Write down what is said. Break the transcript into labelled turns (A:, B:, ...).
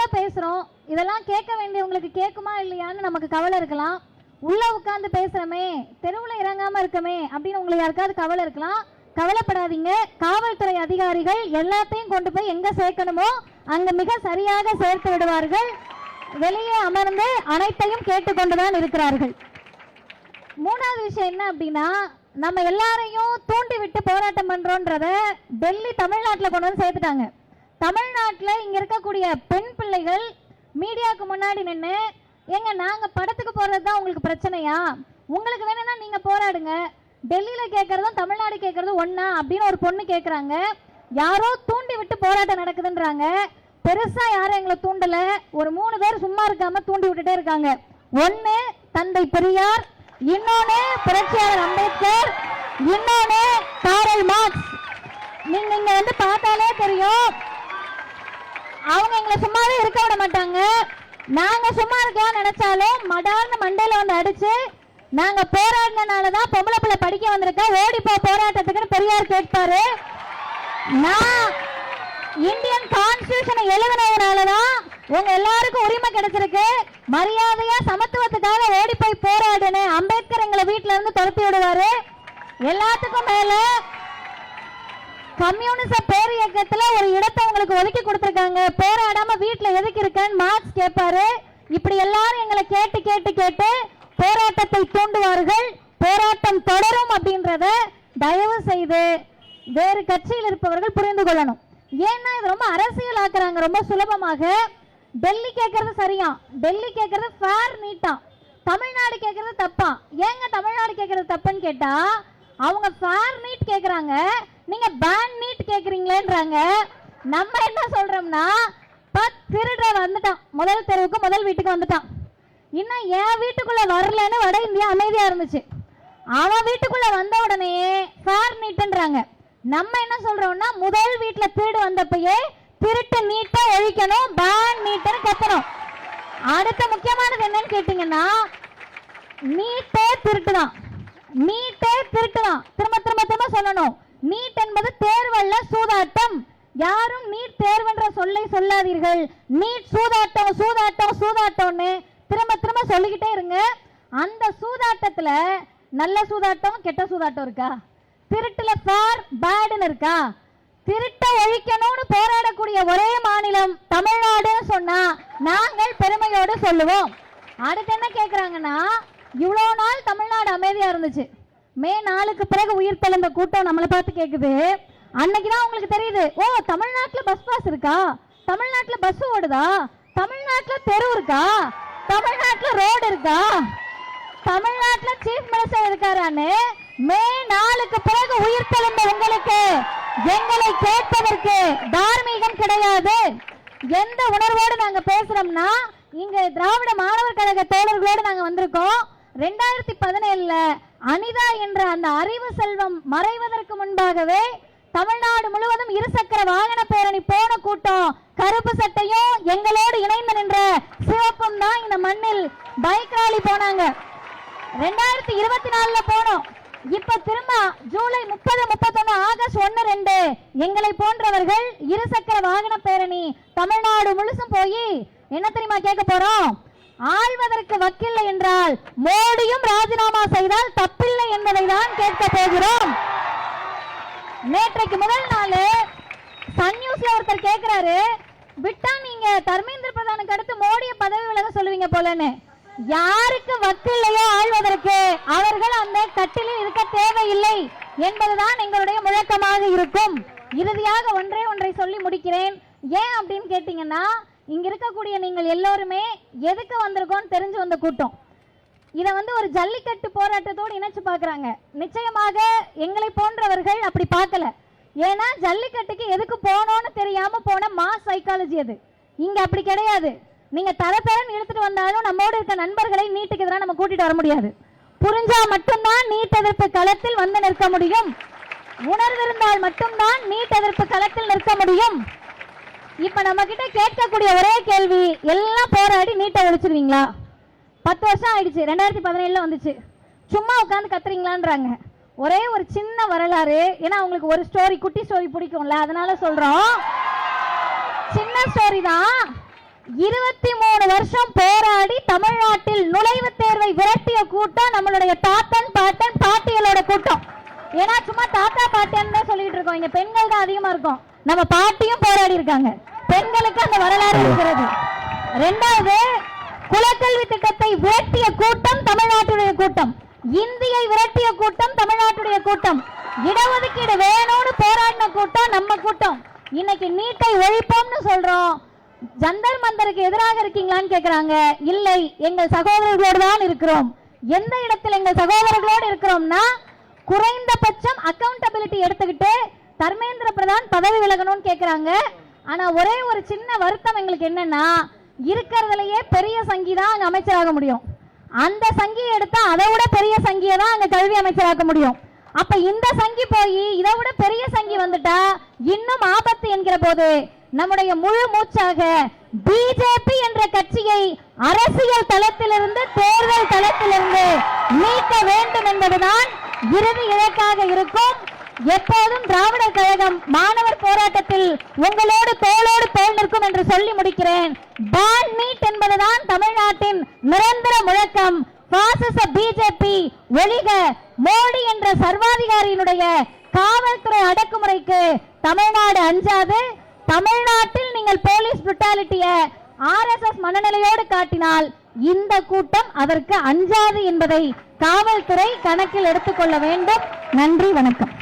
A: உள்ள பேசுறோம், இதெல்லாம் கேட்க வேண்டியவங்களுக்கு கேட்குமா இல்லையான்னு நமக்கு கவலை இருக்கலாம். உள்ள உட்கார்ந்து பேசுறமே, தெருவுல இறங்காம இருக்கமே அப்படின்னு உங்களுக்கு யாருக்காவது கவலை இருக்கலாம். கவலைப்படாதீங்க. காவல்துறை அதிகாரிகள் எல்லாத்தையும் கொண்டு போய் எங்க சேர்க்கணுமோ அங்க மிக சரியாக சேர்த்து விடுவார்கள். வெளியே அமர்ந்து அனைத்தையும் கேட்டுக்கொண்டுதான் இருக்கிறார்கள். மூணாவது விஷயம் என்ன அப்படின்னா, நம்ம எல்லாரையும் தூண்டி விட்டு போராட்டம் பண்றோன்றத டெல்லி தமிழ்நாட்டில் கொண்டு வந்து சேர்த்துட்டாங்க. தமிழ்நாட்டில் இங்க இருக்கக்கூடிய பெண் பிள்ளைகள் மீடியாவுக்கு முன்னாடி நின்று, ஏங்க நாங்க படத்துக்கு போறது தான் உங்களுக்கு பிரச்சனையா, உங்களுக்கு வேணும்னா நீங்க போராடுங்க, டெல்லியில கேட்கறதும் தமிழ்நாடு கேட்கறதும் ஒன்னா அப்படின்னு ஒரு பொண்ணு கேட்கறாங்க. யாரோ தூண்டி விட்டு போராட்டம் நடக்குதுன்றாங்க. பெருசா யாரும் எங்களை தூண்டல, ஒரு 3 பேர் சும்மா இருக்காம தூண்டி விட்டுட்டே இருக்காங்க. ஒன்னு தந்தை பெரியார், இன்னொன்னு புரட்சியாளர் அம்பேத்கர், இன்னொன்னு காரல் மார்க்ஸ். நீங்க இங்க வந்து பார்த்தாலே தெரியும், அவங்க எங்களை சும்மாவே இருக்க விட மாட்டாங்க. நாங்க சும்மா இருக்கலாம் நினைச்சாலும் மடார்னு மண்டையில வந்து அடிச்சு, நாங்க போராடினாலதான் பொம்பளை பிள்ளை படிக்க வந்திருக்க, ஓடிப்போ போராட்டத்துக்குன்னு பெரியார் கேட்பாரு. நான் இந்தியன் கான்ஸ்டிடியூஷனை எழுதினதுனாலதான் உங்க எல்லாருக்கும் உரிமை கிடைச்சிருக்கு, மரியாதையா சமத்துவத்துக்காக ஓடி போய் போராடுன்னு அம்பேத்கர் எங்களை வீட்டுல இருந்து துரத்தி விடுவாரு. எல்லாத்துக்கும் மேல கம்யூனிச பேர் இயக்கத்துல ஒரு இடத்தை உங்களுக்கு ஒதுக்கி கொடுத்திருக்காங்க, போராடாம வீட்டுல எதுக்கு இருக்கேன்னு மார்க்ஸ் கேட்பாரு. இப்படி எல்லாரும் எங்களை கேட்டு கேட்டு கேட்டு போராட்டத்தை தூண்டுவார்கள். போராட்டம் தொடரும் அப்படின்றத தயவு செய்து வேறு கட்சியில் இருப்பவர்கள் புரிந்து கொள்ளணும். ஏன்னா இது ரொம்ப அரசியல் ஆக்குறாங்க ரொம்ப சுலபமாக. டெல்லி கேட்கறது சரியா, டெல்லி கேட்கறது ஃபேர் நீட்டா, தமிழ்நாடு கேட்கறது தப்பா. ஏங்க தமிழ்நாடு கேட்கறது தப்புன்னு கேட்டா, அவங்க ஃபேர் நீட் கேட்கறாங்க, நீங்க பேன் நீட் கேட்கறீங்களேன்றாங்க. நம்ம என்ன சொல்றோம்னா, திருட வந்துட்டான், முதல் தெருவுக்கு முதல் வீட்டுக்கு வந்துட்டான், இன்னும் என் வீட்டுக்குள்ள வரலன்னு வட இந்தியா அமைதியா இருந்துச்சு. அவன் வீட்டுக்குள்ள வந்த உடனே ஃபேர் நீட்ன்றாங்க. நம்ம என்ன சொல்றோம்னா, முதல் வீட்டுல திருடு வந்தப்பயே திருட்டு நீட்டா ஒழிக்கணும், பேன் நீட்னு கத்தணும். அடுத்த முக்கியமானது என்னன்னு கேட்டீங்கன்னா, நீட்டே திருட்டுதான், நீட்டே திருட்டுதான். திரும்ப திரும்ப திரும்ப சொல்லணும், நீட் என்பது தேர்வல்ல சூதாட்டம். யாரும் நீட் தேர்வுன்ற சொல்லை சொல்லாதீர்கள். நீட் சூதாட்டம் சூதாட்டம் சூதாட்டம்னு திரும்ப திரும்ப சொல்லிக்கிட்டே இருங்க. அந்த சூதாட்டத்துல நல்ல சூதாட்டம் கெட்ட சூதாட்டம் இருக்கா? திருட்டுல ஃபேர் பேட்னு இருக்கா? திருட்ட ஒழிக்கணும்னு போராடக்கூடிய ஒரே மாநிலம் தமிழ்நாடுன்னு சொன்னா நாங்கள் பெருமையோடு சொல்லுவோம். அடுத்து என்ன கேட்கறாங்கன்னா, இவ்வளவு நாள் தமிழ்நாடு அமைதியா இருந்துச்சு, மே 4க்கு பிறகு உயிர் தெழுந்த கூட்டம் நம்மளை பார்த்து கேட்குது. அன்னைக்குதான் உங்களுக்கு தெரியுது, ஓ தமிழ்நாட்டுல பஸ் பாஸ் இருக்கா, தமிழ்நாட்டுல பஸ் ஓடுதா, தமிழ்நாட்டுல தெரு இருக்கா, தமிழ்நாட்டுல ரோடு இருக்கா, தமிழ்நாட்டுல சீஃப் மினிஸ்டர் இருக்காரான்னு மே 4க்கு பிறகு உயிர் தெழுந்த உங்களுக்கு எங்களை கேட்பதற்கு தார்மீகம் கிடையாது. எந்த உணர்வோடு நாங்க பேசுறோம்னா, இங்க திராவிட மாணவர் கழக தோழர்களோடு நாங்க வந்திருக்கோம். 2017 அனிதா என்ற அந்த அறிவு செல்வம் மறைவதற்கு முன்பாகவே தமிழ்நாடு முழுவதும் இருசக்கர வாகன பேரணி போன கூட்டம், கருப்பு சட்டையும் எங்களோடு இணைந்து நின்ற சிவப்பும் தான் இந்த மண்ணில் பைக் ராலி போனாங்க. 2024 போனோம். இப்ப திரும்ப ஜூலை 30, 31, ஆகஸ்ட் 1, 2 எங்களை போன்றவர்கள் இருசக்கர வாகன பேரணி தமிழ்நாடு முழுசும் போய் என்ன தெரியுமா கேட்க போறோம்? ஆள்வதற்கு வக்கில்லை என்றால் மோடியும் ராஜினாமா செய்தால் தப்பில்லை என்பதை தான் கேட்க போகிறோம். நேற்றைக்கு முதல் நாள் சன் நியூஸ்ல ஒருத்தர் கேட்கிறாரு, விட்டா நீங்க தர்மேந்திர பிரதானுக்கு அடுத்து மோடியை பதவி விலக சொல்லுவீங்க போலன்னு. யாருக்கு வக்கில்லையோ ஆள்வதற்கு அவர்கள் அந்த கட்டிலில் இருக்க தேவையில்லை என்பதுதான் எங்களுடைய முழக்கமாக இருக்கும். இறுதியாக ஒன்றை சொல்லி முடிக்கிறேன். ஏன் அப்படின்னு கேட்டீங்கன்னா, இங்க இருக்கக்கூடிய நீங்கள் எல்லோருமே எதுக்கு வந்திருக்கோம் தெரிஞ்சு வந்த கூட்டம். இதை வந்து ஒரு ஜல்லிக்கட்டு போராட்டத்தோடு இணைச்சு பார்க்குறாங்க. நிச்சயமாக எங்களை போன்றவர்கள் அப்படி பார்க்கல. ஏன்னா ஜல்லிக்கட்டுக்கு எதுக்கு போனோன்னு தெரியாம போன மாஸ் சைக்காலஜி அது. இங்க அப்படி கிடையாது. நீங்க தரத்தரன்னு இழுத்துட்டு வந்தாலும் நம்மோடு இருக்க நண்பர்களை நீட்டுக்கு எதிராக நம்ம கூட்டிட்டு வர முடியாது. புரிஞ்சா மட்டும்தான் நீட் எதிர்ப்பு களத்தில் வந்து நிற்க முடியும். உணர்ந்திருந்தால் மட்டும்தான் நீட் எதிர்ப்பு களத்தில் நிற்க முடியும். இப்ப நம்ம கிட்ட கேட்கக்கூடிய ஒரே கேள்வி, எல்லாம் போராடி நீட்டை ஒழிச்சிருவீங்களா? 10 வருஷம் ஆயிடுச்சு, 2017 வந்துச்சு, சும்மா உட்காந்து கத்துறீங்களான்றாங்க. ஒரே ஒரு சின்ன வரலாறு, ஏன்னா அவங்களுக்கு ஒரு ஸ்டோரி, குட்டி ஸ்டோரி பிடிக்கும்ல, அதனால சொல்றோம். சின்ன ஸ்டோரி தான். 23 வருஷம் போராடி தமிழ்நாட்டில் நுழைவுத் தேர்வை விரட்டிய கூட்டம் நம்மளுடைய தாத்தன் பாட்டன் பாட்டிகளோட கூட்டம். ஏன்னா சும்மா தாத்தா பாட்டியன்னு சொல்லிட்டு இருக்கோம், இங்க பெண்கள் தான் அதிகமா இருக்கும். நம்ம பாட்டியும் போராடி இருக்காங்க, பெண்களுக்கு அந்த வரலாறு இருக்கிறது. இரண்டாவது, குலக்கல்வி திட்டத்தை விரட்டிய கூட்டம் தமிழ்நாட்டுடைய கூட்டம், இந்தியை விரட்டிய கூட்டம் தமிழ்நாட்டுடைய கூட்டம், இடஒதுக்கீடு வேணும்னு போராடின கூட்டம் நம்ம கூட்டம். இன்னைக்கு நீட்டை ஒழிப்போம்னு சொல்றோம். ஜந்தர் மந்தருக்கு எதிராக இருக்கீங்களான்னு கேக்குறாங்க. இல்லை, எங்கள் சகோதரர்களோடு தான் இருக்கிறோம். எந்த இடத்தில் எங்கள் சகோதரர்களோடு இருக்கிறோம்னா, குறைந்தபட்சம் அக்கௌண்டபிலிட்டி எடுத்துக்கிட்டு தர்மேந்திர பிரதான் பதவி விலகணும்னு கேக்குறாங்க. ஆனா ஒரே ஒரு சின்ன வருத்தம் எங்களுக்கு என்னன்னா, இருக்கிறதுலயே பெரிய சங்கி தான் அங்க அமைச்சராக முடியும். அந்த சங்கியை எடுத்தா அதை விட பெரிய சங்கியை தான் அங்க கல்வி அமைச்சராக்க முடியும். அப்ப இந்த சங்கி போய் இதை விட பெரிய சங்கி வந்துட்டா இன்னும் ஆபத்து என்கிற போது நம்முடைய முழு மூச்சாக பிஜேபி என்ற கட்சியை அரசியல் தளத்திலிருந்து தேர்தல் தளத்திலிருந்து நீக்க வேண்டும் என்பதுதான் இறுதி இலக்காக இருக்கும். எப்போதும் திராவிடர் கழகம் மாணவர் போராட்டத்தில் உங்களோடு தோளோடு தோள் நிற்கும் என்று சொல்லி முடிக்கிறேன். பேன் நீட் என்பதுதான் தமிழ்நாட்டின் நிரந்தர முழக்கம். பாசிச பிஜேபி ஒழிக, மோடி என்ற சர்வாதிகாரியினுடைய காவல்துறை அடக்குமுறைக்கு தமிழ்நாடு அஞ்சாது. தமிழ்நாட்டில் நீங்கள் போலீஸ் புரூட்டாலிட்டிய RSS மனநிலையோடு காட்டினால் இந்த கூட்டம் அதற்கு அஞ்சாது என்பதை காவல்துறை கணக்கில் எடுத்துக்கொள்ள வேண்டும். நன்றி, வணக்கம்.